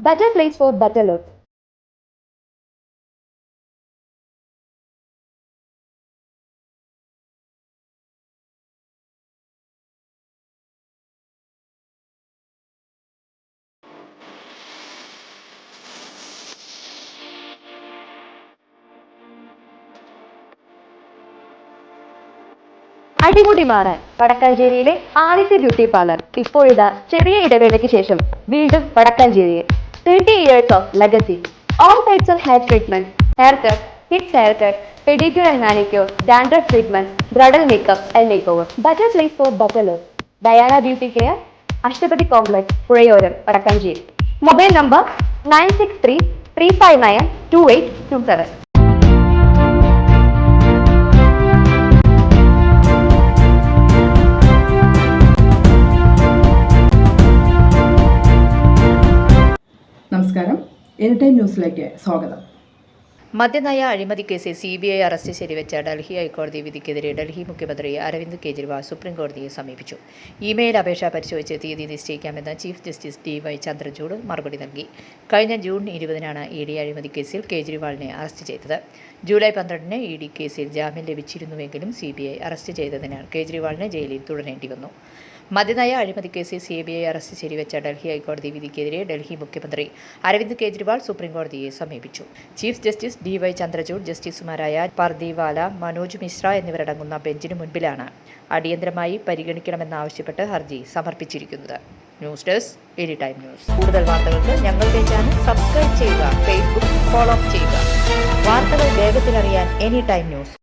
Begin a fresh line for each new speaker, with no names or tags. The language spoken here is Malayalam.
Better place for better look. അടിമുടി മാറാൻ വടക്കാഞ്ചേരിയിലെ ആദ്യത്തെ ബ്യൂട്ടി പാർലർ ഇപ്പോഴിതാ ചെറിയ ഇടവേളയ്ക്ക് ശേഷം വീണ്ടും വടക്കാഞ്ചേരിയിൽ 30 years of legacy. All types of hair treatment, haircut, kids haircut, pedicure and manicure, dandruff treatment, bridal makeup and makeover. Better place for better look. Diana Beauty Care, Ashtapati Complex, Purayoram, Vadakkanchery. Mobile number 963-359-2827.
നമസ്കാരം, എനിടൈം ന്യൂസിലേക്ക് സ്വാഗതം.
മദ്യനയ അഴിമതി കേസിൽ CBI അറസ്റ്റ് ശരിവെച്ച ഡൽഹി ഹൈക്കോടതി വിധിക്കെതിരെ ഡൽഹി മുഖ്യമന്ത്രി അരവിന്ദ് കെജ്രിവാൾ സുപ്രീംകോടതിയെ സമീപിച്ചു. ഇമെയിൽ അപേക്ഷ പരിശോധിച്ച് തീയതി നിശ്ചയിക്കാമെന്ന് ചീഫ് ജസ്റ്റിസ് DY ചന്ദ്രചൂഡ് മറുപടി നൽകി. കഴിഞ്ഞ ജൂൺ 20-നാണ് ED അഴിമതി കേസിൽ കെജ്രിവാളിനെ അറസ്റ്റ് ചെയ്തത്. ജൂലൈ 12-ന് ED കേസിൽ ജാമ്യം ലഭിച്ചിരുന്നുവെങ്കിലും CBI അറസ്റ്റ് ചെയ്തതിനാൽ കെജ്രിവാളിന് ജയിലിൽ തുടരേണ്ടി വന്നു. മദ്യനയ അഴിമതി കേസിൽ CBI അറസ്റ്റ് ശരിവെച്ച ഡൽഹി ഹൈക്കോടതി വിധിക്കെതിരെ ഡൽഹി മുഖ്യമന്ത്രി അരവിന്ദ് കെജ്രിവാൾ സുപ്രീംകോടതിയെ സമീപിച്ചു. ചീഫ് ജസ്റ്റിസ് DY ചന്ദ്രചൂഡ്, ജസ്റ്റിസുമാരായ പർദിവാല, മനോജ് മിശ്ര എന്നിവരടങ്ങുന്ന ബെഞ്ചിനു മുൻപിലാണ് അടിയന്തരമായി പരിഗണിക്കണമെന്നാവശ്യപ്പെട്ട് ഹർജി സമർപ്പിച്ചിരിക്കുന്നത്. News desk anytime news. കൂടുതൽ വാർത്തകൾക്ക് ഞങ്ങളുടെ ചാനൽ സബ്സ്ക്രൈബ് ചെയ്യുക, ഫേസ്ബുക്ക് ഫോളോ ചെയ്യുക. വാർത്തകൾ വേഗത്തിലറിയാൻ എനിടൈം ന്യൂസ്.